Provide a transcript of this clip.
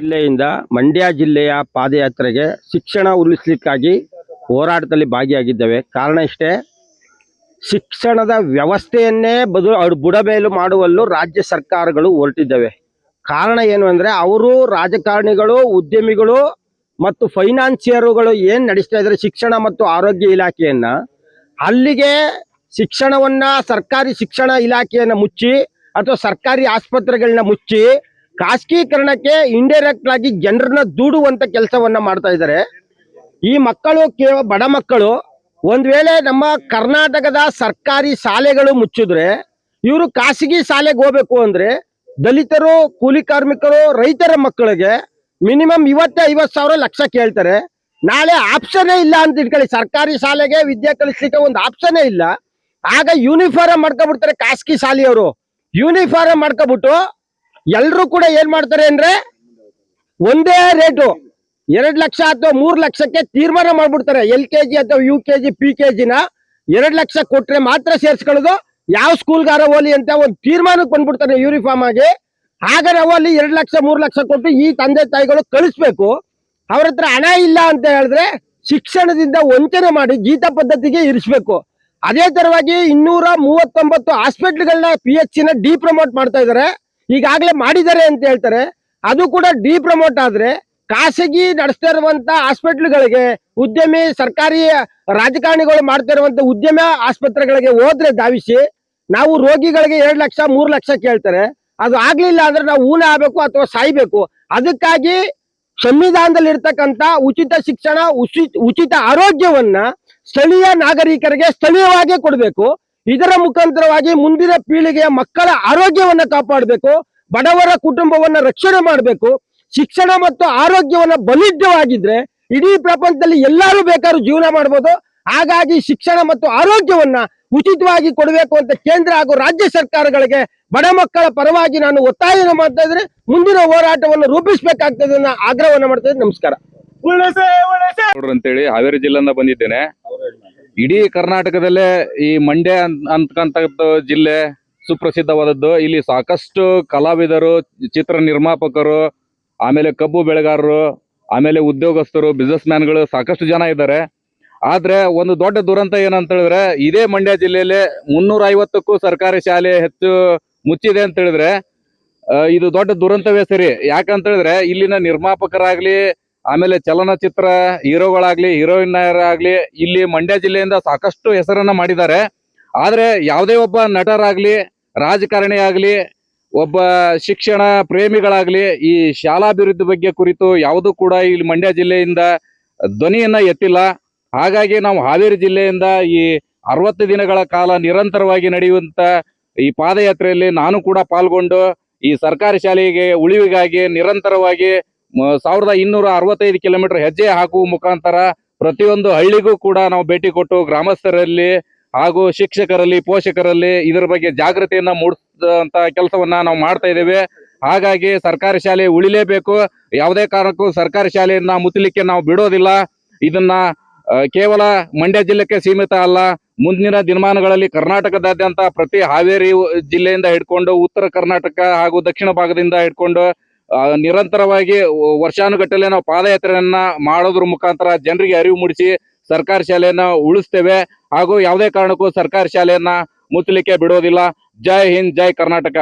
ಜಿಲ್ಲೆಯಿಂದ ಮಂಡ್ಯ ಜಿಲ್ಲೆಯ ಪಾದಯಾತ್ರೆಗೆ ಶಿಕ್ಷಣ ಉಳಿಸಲಿಕ್ಕಾಗಿ ಹೋರಾಟದಲ್ಲಿ ಭಾಗಿಯಾಗಿದ್ದೇವೆ. ಕಾರಣ ಇಷ್ಟೇ, ಶಿಕ್ಷಣದ ವ್ಯವಸ್ಥೆಯನ್ನೇ ಬುಡಮೇಲು ಮಾಡುವಲ್ಲೂ ರಾಜ್ಯ ಸರ್ಕಾರಗಳು ಹೊರಟಿದ್ದಾವೆ. ಕಾರಣ ಏನು ಅಂದರೆ, ಅವರು ರಾಜಕಾರಣಿಗಳು, ಉದ್ಯಮಿಗಳು ಮತ್ತು ಫೈನಾನ್ಸಿಯರುಗಳು ಏನು ನಡೆಸ್ತಾ ಇದ್ದಾರೆ ಶಿಕ್ಷಣ ಮತ್ತು ಆರೋಗ್ಯ ಇಲಾಖೆಯನ್ನ, ಅಲ್ಲಿಗೆ ಶಿಕ್ಷಣವನ್ನ, ಸರ್ಕಾರಿ ಶಿಕ್ಷಣ ಇಲಾಖೆಯನ್ನು ಮುಚ್ಚಿ ಅಥವಾ ಸರ್ಕಾರಿ ಆಸ್ಪತ್ರೆಗಳನ್ನ ಮುಚ್ಚಿ ಖಾಸಗೀಕರಣಕ್ಕೆ ಇಂಡೈರೆಕ್ಟ್ ಆಗಿ ಜನರನ್ನ ದೂಡುವಂತ ಕೆಲಸವನ್ನ ಮಾಡ್ತಾ ಇದ್ದಾರೆ. ಈ ಮಕ್ಕಳು ಬಡ ಮಕ್ಕಳು ಒಂದ್ ವೇಳೆ ನಮ್ಮ ಕರ್ನಾಟಕದ ಸರ್ಕಾರಿ ಶಾಲೆಗಳು ಮುಚ್ಚಿದ್ರೆ ಇವರು ಖಾಸಗಿ ಶಾಲೆಗೆ ಹೋಗ್ಬೇಕು ಅಂದ್ರೆ ದಲಿತರು, ಕೂಲಿ ಕಾರ್ಮಿಕರು, ರೈತರ ಮಕ್ಕಳಿಗೆ ಮಿನಿಮಮ್ 50,000 ಲಕ್ಷ ಕೇಳ್ತಾರೆ. ನಾಳೆ ಆಪ್ಷನ್ನೇ ಇಲ್ಲ ಅಂತ ಇಟ್ಕೊಳ್ಳಿ, ಸರ್ಕಾರಿ ಶಾಲೆಗೆ ವಿದ್ಯೆ ಕಲಿಸ್ಲಿಕ್ಕೆ ಒಂದು ಆಪ್ಷನ್ನೇ ಇಲ್ಲ. ಆಗ ಯೂನಿಫಾರ್ಮ್ ಮಾಡ್ಕೊಬಿಡ್ತಾರೆ ಖಾಸಗಿ ಶಾಲೆಯವರು. ಯೂನಿಫಾರ್ಮ್ ಮಾಡ್ಕೊಬಿಟ್ಟು ಎಲ್ರು ಕೂಡ ಏನ್ ಮಾಡ್ತಾರೆ ಅಂದ್ರೆ ಒಂದೇ ರೇಟು 2 ಲಕ್ಷ ಅಥವಾ 3 ಲಕ್ಷಕ್ಕೆ ತೀರ್ಮಾನ ಮಾಡ್ಬಿಡ್ತಾರೆ. LKG ಅಥವಾ UKG PKG ನ 2 ಲಕ್ಷ ಕೊಟ್ರೆ ಮಾತ್ರ ಸೇರ್ಸ್ಕೊಳ್ಳೋದು, ಯಾವ ಸ್ಕೂಲ್ಗಾರ ಹೋಲಿ ಅಂತ ಒಂದು ತೀರ್ಮಾನಕ್ಕೆ ಬಂದ್ಬಿಡ್ತಾರೆ ಯೂನಿಫಾರ್ಮ್ ಆಗಿ. ಆಗ ನಾವು ಅಲ್ಲಿ 2 ಲಕ್ಷ 3 ಲಕ್ಷ ಕೊಟ್ಟು ಈ ತಂದೆ ತಾಯಿಗಳು ಕಳಿಸ್ಬೇಕು. ಅವ್ರ ಹತ್ರ ಹಣ ಇಲ್ಲ ಅಂತ ಹೇಳಿದ್ರೆ ಶಿಕ್ಷಣದಿಂದ ವಂಚನೆ ಮಾಡಿ ಜೀತ ಪದ್ಧತಿಗೆ ಇರಿಸ್ಬೇಕು. ಅದೇ ತರವಾಗಿ 239 ಹಾಸ್ಪಿಟ್ಲ್ಗಳನ್ನ PHC ನ ಡಿ ಪ್ರಮೋಟ್ ಮಾಡ್ತಾ ಇದ್ದಾರೆ. ಈಗಾಗಲೇ ಮಾಡಿದ್ದಾರೆ ಅಂತ ಹೇಳ್ತಾರೆ. ಅದು ಕೂಡ ಡಿ ಪ್ರಮೋಟ್ ಆದ್ರೆ ಖಾಸಗಿ ನಡೆಸ್ತಾ ಇರುವಂತ ಹಾಸ್ಪಿಟ್ಲ್ಗಳಿಗೆ, ಉದ್ಯಮಿ ಸರ್ಕಾರಿ ರಾಜಕಾರಣಿಗಳು ಮಾಡ್ತಾ ಇರುವಂತ ಉದ್ಯಮ ಆಸ್ಪತ್ರೆಗಳಿಗೆ ಹೋದ್ರೆ ಧಾವಿಸಿ ನಾವು ರೋಗಿಗಳಿಗೆ 2 ಲಕ್ಷ 3 ಲಕ್ಷ ಕೇಳ್ತಾರೆ. ಅದು ಆಗ್ಲಿಲ್ಲ ಅಂದ್ರೆ ನಾವು ಊನ ಆಗ್ಬೇಕು ಅಥವಾ ಸಾಯ್ಬೇಕು. ಅದಕ್ಕಾಗಿ ಸಂವಿಧಾನದಲ್ಲಿ ಇರ್ತಕ್ಕಂಥ ಉಚಿತ ಶಿಕ್ಷಣ, ಉಚಿತ ಆರೋಗ್ಯವನ್ನ ಸ್ಥಳೀಯ ನಾಗರಿಕರಿಗೆ ಸ್ಥಳೀಯವಾಗಿ ಕೊಡಬೇಕು. ಇದರ ಮುಖಾಂತರವಾಗಿ ಮುಂದಿನ ಪೀಳಿಗೆಯ ಮಕ್ಕಳ ಆರೋಗ್ಯವನ್ನ ಕಾಪಾಡಬೇಕು, ಬಡವರ ಕುಟುಂಬವನ್ನ ರಕ್ಷಣೆ ಮಾಡಬೇಕು. ಶಿಕ್ಷಣ ಮತ್ತು ಆರೋಗ್ಯವನ್ನ ಬಲಿಷ್ಠವಾಗಿದ್ರೆ ಇಡೀ ಪ್ರಪಂಚದಲ್ಲಿ ಎಲ್ಲರೂ ಬೇಕಾದ್ರೂ ಜೀವನ ಮಾಡಬಹುದು. ಹಾಗಾಗಿ ಶಿಕ್ಷಣ ಮತ್ತು ಆರೋಗ್ಯವನ್ನ ಉಚಿತವಾಗಿ ಕೊಡಬೇಕು ಅಂತ ಕೇಂದ್ರ ಹಾಗೂ ರಾಜ್ಯ ಸರ್ಕಾರಗಳಿಗೆ ಬಡ ಮಕ್ಕಳ ಪರವಾಗಿ ನಾನು ಒತ್ತಾಯ ಮಾಡ್ತಾ ಇದ್ರೆ ಮುಂದಿನ ಹೋರಾಟವನ್ನು ರೂಪಿಸಬೇಕಾಗ್ತದೆ ಅನ್ನೋ ಆಗ್ರಹವನ್ನ ಮಾಡ್ತಾ ಇದ್ದೀನಿ. ನಮಸ್ಕಾರ. ಅಂತೇಳಿ ಹಾವೇರಿ ಜಿಲ್ಲೆಯಿಂದ ಬಂದಿದ್ದೇನೆ. ಇಡೀ ಕರ್ನಾಟಕದಲ್ಲೇ ಈ ಮಂಡ್ಯ ಅಂತಕ್ಕಂಥ ಜಿಲ್ಲೆ ಸುಪ್ರಸಿದ್ಧವಾದದ್ದು. ಇಲ್ಲಿ ಸಾಕಷ್ಟು ಕಲಾವಿದರು, ಚಿತ್ರ ನಿರ್ಮಾಪಕರು, ಆಮೇಲೆ ಕಬ್ಬು ಬೆಳೆಗಾರರು, ಆಮೇಲೆ ಉದ್ಯೋಗಸ್ಥರು, ಬಿಸ್ನೆಸ್ ಮ್ಯಾನ್ಗಳು ಸಾಕಷ್ಟು ಜನ ಇದ್ದಾರೆ. ಆದ್ರೆ ಒಂದು ದೊಡ್ಡ ದುರಂತ ಏನಂತ ಹೇಳಿದ್ರೆ, ಇದೇ ಮಂಡ್ಯ ಜಿಲ್ಲೆಯಲ್ಲಿ 350ಕ್ಕೂ ಸರ್ಕಾರಿ ಶಾಲೆ ಹೆಚ್ಚು ಮುಚ್ಚಿದೆ ಅಂತ ಹೇಳಿದ್ರೆ ಇದು ದೊಡ್ಡ ದುರಂತವೇ ಸರಿ. ಯಾಕಂತ ಹೇಳಿದ್ರೆ ಇಲ್ಲಿನ ನಿರ್ಮಾಪಕರಾಗ್ಲಿ, ಆಮೇಲೆ ಚಲನಚಿತ್ರ ಹೀರೋಗಳಾಗ್ಲಿ, ಹೀರೋಯಿನ್ರಾಗ್ಲಿ ಇಲ್ಲಿ ಮಂಡ್ಯ ಜಿಲ್ಲೆಯಿಂದ ಸಾಕಷ್ಟು ಹೆಸರನ್ನ ಮಾಡಿದ್ದಾರೆ. ಆದ್ರೆ ಯಾವುದೇ ಒಬ್ಬ ನಟರಾಗ್ಲಿ, ರಾಜಕಾರಣಿ ಆಗ್ಲಿ, ಒಬ್ಬ ಶಿಕ್ಷಣ ಪ್ರೇಮಿಗಳಾಗ್ಲಿ ಈ ಶಾಲಾಭಿವೃದ್ಧಿ ಬಗ್ಗೆ ಕುರಿತು ಯಾವುದೂ ಕೂಡ ಇಲ್ಲಿ ಮಂಡ್ಯ ಜಿಲ್ಲೆಯಿಂದ ಧ್ವನಿಯನ್ನ ಎತ್ತಿಲ್ಲ. ಹಾಗಾಗಿ ನಾವು ಹಾವೇರಿ ಜಿಲ್ಲೆಯಿಂದ ಈ 60 ದಿನಗಳ ಕಾಲ ನಿರಂತರವಾಗಿ ನಡೆಯುವಂತ ಈ ಪಾದಯಾತ್ರೆಯಲ್ಲಿ ನಾನು ಕೂಡ ಪಾಲ್ಗೊಂಡು ಈ ಸರ್ಕಾರಿ ಶಾಲೆಗೆ ಉಳಿವಿಗಾಗಿ ನಿರಂತರವಾಗಿ 1265 ಕಿಲೋಮೀಟರ್ ಹೆಜ್ಜೆ ಹಾಕುವ ಮುಖಾಂತರ ಪ್ರತಿಯೊಂದು ಹಳ್ಳಿಗೂ ಕೂಡ ನಾವು ಭೇಟಿ ಕೊಟ್ಟು ಗ್ರಾಮಸ್ಥರಲ್ಲಿ ಹಾಗೂ ಶಿಕ್ಷಕರಲ್ಲಿ, ಪೋಷಕರಲ್ಲಿ ಇದರ ಬಗ್ಗೆ ಜಾಗೃತಿಯನ್ನ ಮೂಡಿಸುವಂತ ಕೆಲಸವನ್ನ ನಾವು ಮಾಡ್ತಾ ಇದ್ದೇವೆ. ಹಾಗಾಗಿ ಸರ್ಕಾರಿ ಶಾಲೆ ಉಳಿಲೇಬೇಕು. ಯಾವುದೇ ಕಾರಣಕ್ಕೂ ಸರ್ಕಾರಿ ಶಾಲೆಯನ್ನ ಮುಚ್ಚಲಿಕ್ಕೆ ನಾವು ಬಿಡೋದಿಲ್ಲ. ಇದನ್ನ ಕೇವಲ ಮಂಡ್ಯ ಜಿಲ್ಲೆಗೆ ಸೀಮಿತ ಅಲ್ಲ, ಮುಂದಿನ ದಿನಮಾನಗಳಲ್ಲಿ ಕರ್ನಾಟಕದಾದ್ಯಂತ ಪ್ರತಿ ಹಾವೇರಿ ಜಿಲ್ಲೆಯಿಂದ ಹಿಡ್ಕೊಂಡು ಉತ್ತರ ಕರ್ನಾಟಕ ಹಾಗೂ ದಕ್ಷಿಣ ಭಾಗದಿಂದ ಹಿಡ್ಕೊಂಡು ನಿರಂತರವಾಗಿ ವರ್ಷಾನುಗಟ್ಟಲೆ ನಾವು ಪಾದಯಾತ್ರೆಯನ್ನ ಮಾಡೋದ್ರ ಮುಖಾಂತರ ಜನರಿಗೆ ಅರಿವು ಮೂಡಿಸಿ ಸರ್ಕಾರಿ ಶಾಲೆಯನ್ನ ಉಳಿಸ್ತೇವೆ. ಹಾಗೂ ಯಾವುದೇ ಕಾರಣಕ್ಕೂ ಸರ್ಕಾರಿ ಶಾಲೆಯನ್ನ ಮುಚ್ಚಲಿಕ್ಕೆ ಬಿಡೋದಿಲ್ಲ. ಜೈ ಹಿಂದ್, ಜೈ ಕರ್ನಾಟಕ.